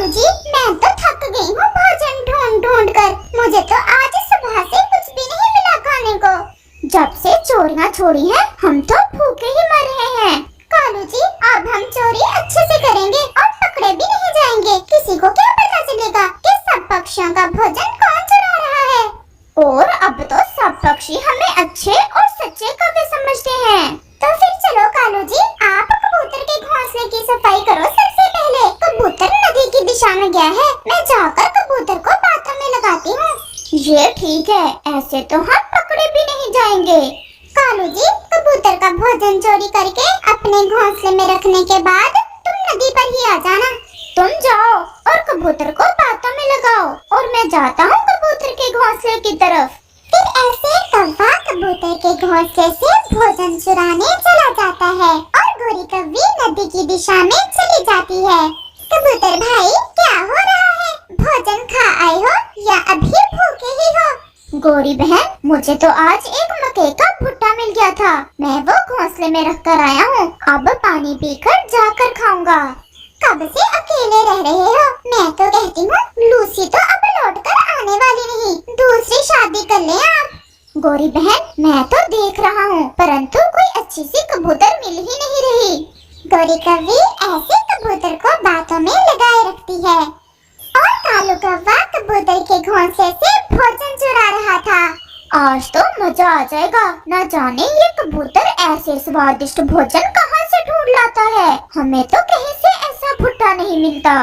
कालू जी, मैं तो थक गई हूँ भोजन ढूंढ ढूंढ कर। मुझे तो आज सुबह से कुछ भी नहीं मिला खाने को। जब से चोरियाँ छोड़ी हैं, हम तो भूखे ही मर रहे हैं। कालू जी, अब हम चोरी अच्छे से करेंगे और पकड़े भी नहीं जाएंगे। किसी को क्या पता चलेगा कि सब पक्षियों का भोजन कौन चुरा रहा है। और अब तो सब पक्षी हमें अच्छे और सच्चे कौवे समझते हैं। तो फिर चलो कालू जी, आप कबूतर के घोंसले की सफाई करो। सबसे पहले कबूतर नदी की दिशा में गया है, मैं जाकर कबूतर को बातों में लगाती हूँ। ये ठीक है, ऐसे तो हम पकड़े भी नहीं जाएंगे। कालू जी, कबूतर का भोजन चोरी करके अपने घोंसले में रखने के बाद तुम नदी पर ही आ जाना। तुम जाओ और कबूतर को बातों में लगाओ और मैं जाता हूँ कबूतर के घोंसले की तरफ। फिर ऐसे कौवा कबूतर के घोंसले से भोजन चुराने चला जाता है और गोरी कौवी नदी की दिशा में चली जाती है। कबूतर भाई, क्या हो रहा है? भोजन खा आए हो या अभी भूखे ही हो? गोरी बहन, मुझे तो आज एक मकई का भुट्टा मिल गया था, मैं वो घोंसले में रख कर आया हूँ। अब पानी पीकर जाकर खाऊंगा। कब से अकेले रह रहे हो? मैं तो कहती हूँ लूसी तो अब लौट कर आने वाली नहीं, दूसरी शादी कर ले आप। गोरी बहन, मैं तो देख रहा हूँ, परंतु कोई अच्छी सी कबूतर मिल ही नहीं रही। गोरी कौवी ऐसे कबूतर को बातों में लगाए रखती है और कालू कौवा कबूतर के घोंसले से भोजन चुरा रहा था। आज तो मजा आ जाएगा, न जाने ये कबूतर ऐसे स्वादिष्ट भोजन कहाँ से ढूंढ लाता है, हमें तो कहीं से ऐसा भुट्टा नहीं मिलता।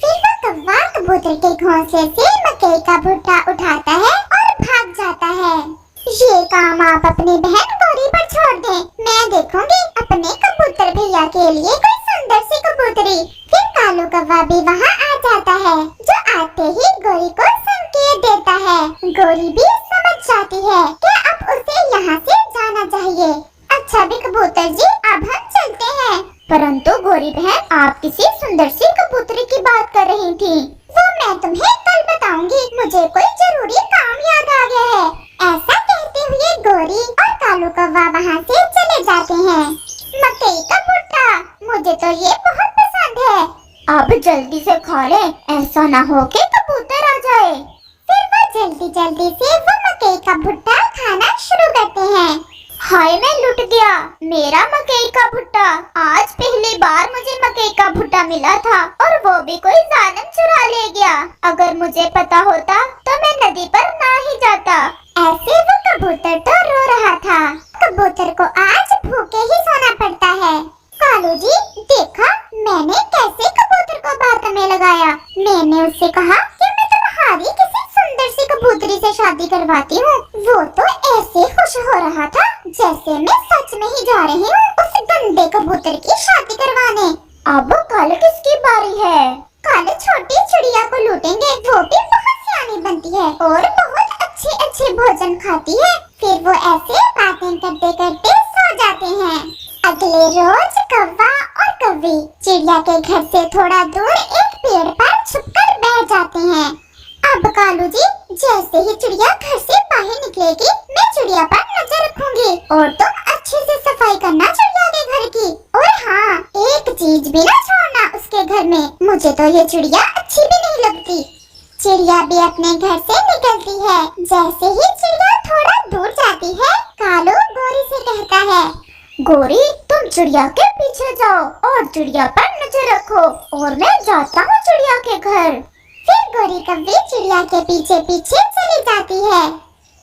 फिर वो कौवा कबूतर के घोंसले से मकई का भुट्टा उठाता है और भाग जाता है। ये काम आप अपनी बहन गौरी पर छोड़ दें, मैं देखूंगी अपने कबूतर भैया के लिए कोई सुंदर सी कबूतरी। फिर कालू कौवा भी वहाँ आ जाता है, जो आते ही गौरी को संकेत देता है। गौरी भी समझ जाती है कि अब उसे यहाँ से जाना चाहिए। अच्छा भी कबूतर जी, अब हम चलते हैं। परंतु गौरी बहन, आप किसी सुंदर सी कबूतरी की बात कर रही थी। वो मैं तुम्हें कल बताऊंगी, मुझे कोई जरूरी काम याद आ गया है। ऐसा कहते हुए गौरी और कालू कौवा वहाँ से चले जाते हैं। मकई का भुट्टा, मुझे तो ये बहुत पसंद है। अब जल्दी से खा ले, ऐसा ना हो कि कबूतर आ जाए। फिर वो जल्दी जल्दी से वो मकई का भुट्टा खाना शुरू करते हैं। हाय, मैं लुट गया, मेरा मकई का भुट्टा। आज पहली बार मुझे मकई का भुट्टा मिला था और वो भी कोई जालिम चुरा ले गया। अगर मुझे पता होता तो मैं नदी पर ना ही जाता। ऐसे वो कबूतर तो रो रहा था। कबूतर को आज भूखे ही सोना पड़ता है। कालू जी, देखा मैंने कैसे कबूतर को बातों में लगाया। मैंने उससे कहा कि मैं तुम्हारी किसी सुंदर सी कबूतरी से शादी करवाती हूँ। वो तो ऐसे खुश हो रहा था जैसे मैं सच में ही जा रही हूँ उस गंदे कबूतर की शादी करवाने। अब कल किसकी बारी है? कल छोटी चिड़िया को लूटेंगे, वो भी बहुत सियानी बनती है और बहुत अच्छे अच्छे भोजन खाती है। फिर वो ऐसे बातें करते करते सो जाते हैं। अगले रोज कौवा और कौवी चिड़िया के घर से थोड़ा दूर एक पेड़ पर छुपकर बैठ जाते हैं। अब कालू जी, जैसे ही चिड़िया घर से बाहर निकलेगी, मैं चिड़िया पर नजर रखूंगी और तुम अच्छे से सफाई करना चिड़िया के घर की। और हाँ, एक चीज भी ना छोड़ना उसके घर में, मुझे तो ये चिड़िया अच्छी भी नहीं लगती। चिड़िया भी अपने घर से निकलती है। जैसे ही चिड़िया थोड़ा दूर जाती है, कालू गौरी से कहता है, गौरी तुम चिड़िया के पीछे जाओ और चिड़िया पर नजर रखो और मैं जाता हूँ चिड़िया के घर। फिर गौरी कौवी चिड़िया के पीछे पीछे चली जाती है।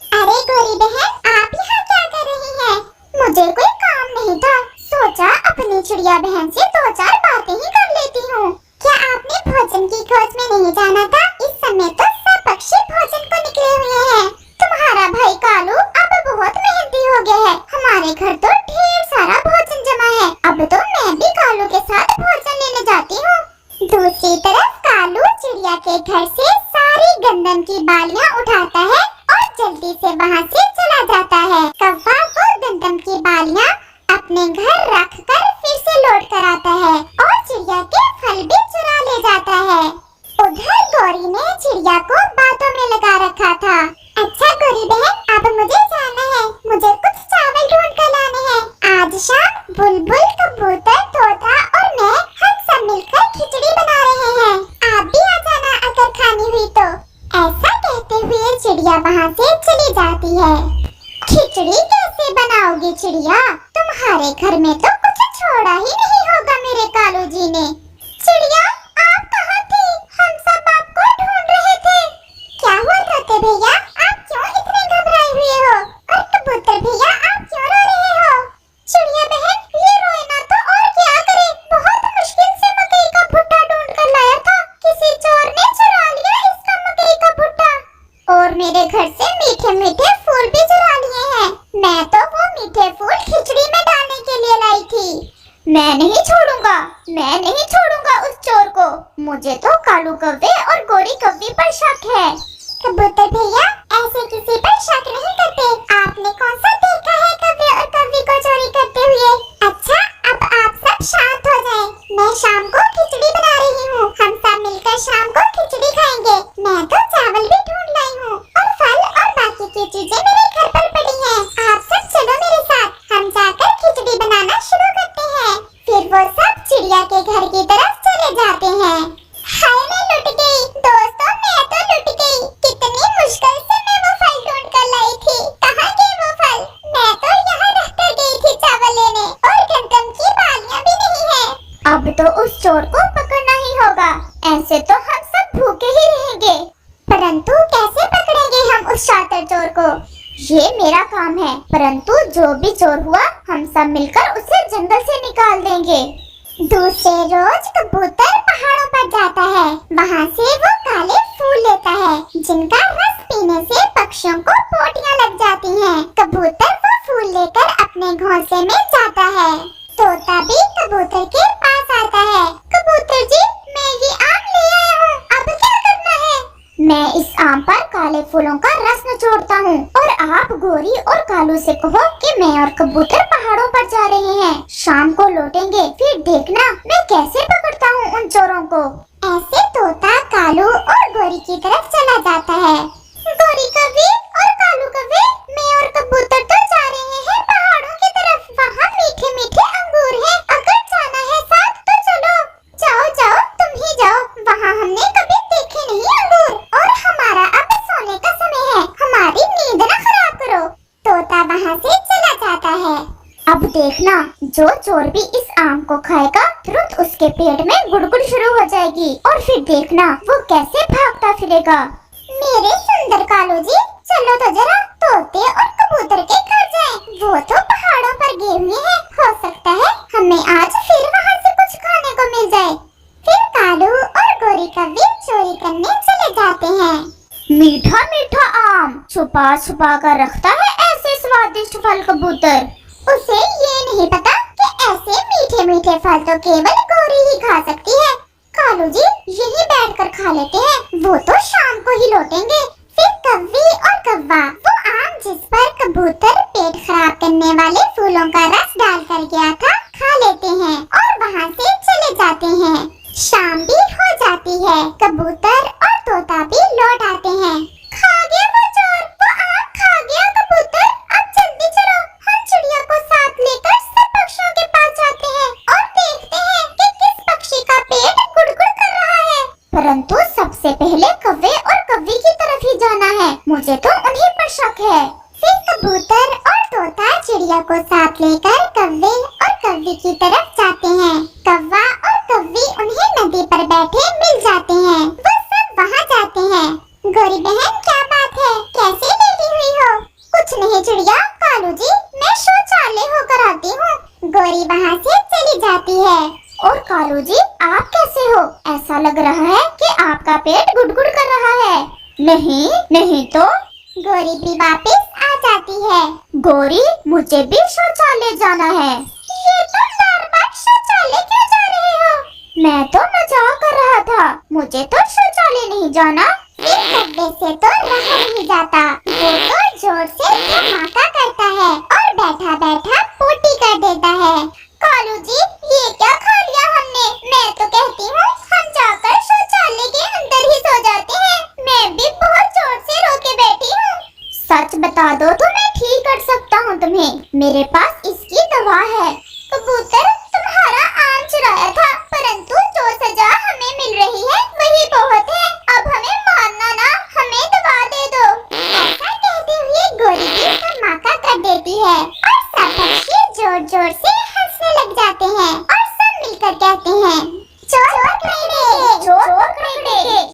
अरे गौरी बहन, आप यहाँ क्या कर रही हैं? मुझे कोई काम नहीं था, सोचा अपनी चिड़िया बहन से दो चार बातें ही कर लेती हूँ। क्या आपने भोजन की खोज में नहीं जाना था? इस समय तो सब पक्षी भोजन को निकले हुए हैं। तुम्हारा भाई कालू अब बहुत मेहनती हो गया है, हमारे घर तो ढेर सारा भोजन जमा है। अब तो मैं भी कालू के साथ भोजन लेने जाती हूँ। दूसरी तरफ कालू चिड़िया के घर से सारी गंदम की बालियाँ उठाता है और जल्दी से वहाँ से चला जाता है। कौवा वो गंदम की बालियाँ अपने घर रख कर फिर से लौट कर आता है और चिड़िया के फल भी चुरा ले जाता है। उधर गौरी ने चिड़िया को बातों में लगा रखा था। अच्छा गौरी बहन, अब मुझे जाना है, मुझे कुछ चावल ढूंढ कर लाने हैं। आज शाम बुलबुल, कबूतर, तोता और मैं हम सब मिलकर खिचड़ी बना रहे हैं। आप भी वहाँ से चली जाती है। खिचड़ी कैसे बनाओगी चिड़िया? तुम्हारे घर में तो कुछ छोड़ा ही नहीं होगा मेरे कालू जी ने। चिड़िया, आप कहाँ थी? हम सब आपको ढूंढ रहे थे। क्या हुआ तोते भैया, आप क्यों इतने घबराए हुए हो? और कबूतर भैया, आप क्यों रो रहे हो? चिड़िया बहन, ये रोए ना तो और क्या करे? बहुत मुश्किल से मकई का भुट्टा ढूंढ कर लाया था। किसी चोर ने चुरा लिया इसका मकई का भुट्टा। और मेरे घर से मीठे मीठे फूल भी चुरा लिए हैं। मैं तो वो मीठे फूल खिचड़ी में डालने के लिए लाई थी। मैं नहीं छोड़ूंगा उस चोर को। मुझे तो कालू कौवे और गोरी कौवी पर शक है। कबूतर भैया, ऐसे किसी पर शक नहीं करते। आपने कौन सा देखा है कौवे और कौवी को चोरी करते हुए? अच्छा, अब आप सब शांत हो जाएं। मैं शाम को खिचड़ी बना रही हूँ। हम सब मिलकर शाम को खिचड़ी खाएंगे। मैं तो चावल भी ढूंढ लाई हूँ और फल और बाकी की चीजें मेरे घर पर पड़ी हैं। आप सब चलो मेरे साथ, हम जाकर खिचड़ी बनाना शुरू करते हैं। फिर वो सब चिड़िया के घर की तरफ चले जाते हैं। हाय, मैं लुट गई दोस्तों, मैं तो लुट गई। कितनी मुश्किल से मैं वो फल ढूंढ कर लाई थी। कहाँ गए वो फल? मैं तो यहाँ रख कर गई थी चावल लेने, और गंदम की बालियाँ भी नहीं है। अब तो उस चोर को पकड़ना ही होगा। ऐसे तो हम सब भूखे ही रहेंगे। परंतु कैसे पकड़ेंगे हम उस शातिर चोर को? ये मेरा काम है। परंतु जो भी चोर हुआ, हम सब मिलकर उसे जंगल से निकाल देंगे। दूसरे रोज कबूतर पहाड़ों पर जाता है। वहाँ से वो काले फूल लेता है, जिनका रस पीने से पक्षियों को पोटियाँ लग जाती हैं। कबूतर वो फूल लेकर अपने घोंसले में जाता है। तोता भी कबूतर के पास आता है। कबूतर जी, मैं ये आम ले आया हूँ, अब क्या करना है? मैं इस आम पर काले फूलों का रस निचोड़ता हूँ, और आप गोरी और कालू से कहो कि मैं और कबूतर पहाड़ों पर जा रहे हैं। शाम को लौटेंगे, फिर देखना मैं कैसे पकड़ता हूँ उन चोरों को। ऐसे तोता कालू और गोरी की तरफ चला जाता है। गोरी कौवी और कालू कौवे, मैं और कबूतर तो जा रहे हैं पहाड़ों की तरफ। वहाँ मीठे मीठे अंगूर हैं। अगर जाना है साथ तो चलो। जाओ जाओ, तुम ही जाओ। वहाँ हमने कभी देखे नहीं अंगूर, और हमारा अब सोने का समय है। हमारी नींद न खराब करो। तोता वहाँ से चला जाता है। अब देखना, जो चोर भी इस आम को खाएगा, तुरंत उसके पेट में गुड़गुड़ शुरू हो जाएगी, और फिर देखना वो कैसे भागता फिरेगा। मेरे सुंदर कालू जी, चलो तो जरा तोते और कबूतर के घर जाएं। वो तो पहाड़ों पर गए हुए हैं। हो सकता है हमें आज फिर वहाँ से कुछ खाने को मिल जाए। फिर कालू और गोरी कौवी चोरी करने चले जाते हैं। मीठा मीठा आम छुपा छुपा कर रखता है ऐसे स्वादिष्ट फल कबूतर। उसे ये नहीं पता कि ऐसे मीठे मीठे फल तो केवल गोरी ही खा सकती है। कालू जी, यहीं बैठकर खा लेते हैं। वो तो शाम को ही लौटेंगे। फिर कौवी और कौवा वो आम जिस पर कबूतर पेट खराब करने वाले फूलों का रस डाल कर गया था, खा लेते हैं और वहाँ से चले जाते हैं। शाम भी हो जाती है। कबूतर और तोता भी लौट आते हैं। खा गया वो चोर, वो आम खा गया कबूतर। अब जल्दी चलो, हम चिड़िया को साथ लेकर सब पक्षियों के पास जाते हैं और देखते हैं कि किस पक्षी का पेट गुड़गुड़ कर रहा है। परंतु सबसे पहले कौवे और कौवी की तरफ ही जाना है। मुझे तो उन्हीं पर शक है। फिर कबूतर और तोता चिड़िया को साथ लेकर कौवे और कौवी की तरफ जाते हैं। कौवा और कौवी उन्हें नदी पर बैठे मिल जाते हैं। वो सब वहाँ जाते हैं। गोरी बहन, क्या बात है? कैसे लेटी हुई हो? कुछ नहीं चिड़िया, कालू जी मैं शौचालय होकर आती हूँ। गोरी वहाँ से चली जाती है। और कालू जी, आप कैसे हो? ऐसा लग रहा है कि आपका पेट गुड़गुड़ कर रहा है। नहीं तो। गोरी भी वापस आ जाती है। गोरी, मुझे भी शौचालय जाना है। ये तो बार-बार शौचालय क्यों जा रहे हो? मैं तो मजाक कर रहा था। मुझे तो शौचालय नहीं जाना। फिर कब्बे से तो रहा नहीं जाता। वो तो जोर से धमाका करता है और बैठा बैठा पोटी कर देता है। कालू जी, ये क्या खा लिया हमने? मैं तो कहती हूँ हम जाकर शौचालय के अंदर ही सो जाते हैं। मैं भी बहुत जोर से रो के बैठी हूँ। सच बता दो तो मैं ठीक कर सकता हूँ तुम्हें। मेरे पास इसकी दवा है। कबूतर, तुम्हारा आम चुराया था, परंतु जो सजा हमें मिल रही है वही बहुत है। अब हमें मारना ना, हमें दवा दे दो। ऐसा है और सब बच्चे जोर जोर से हंसने लग जाते हैं और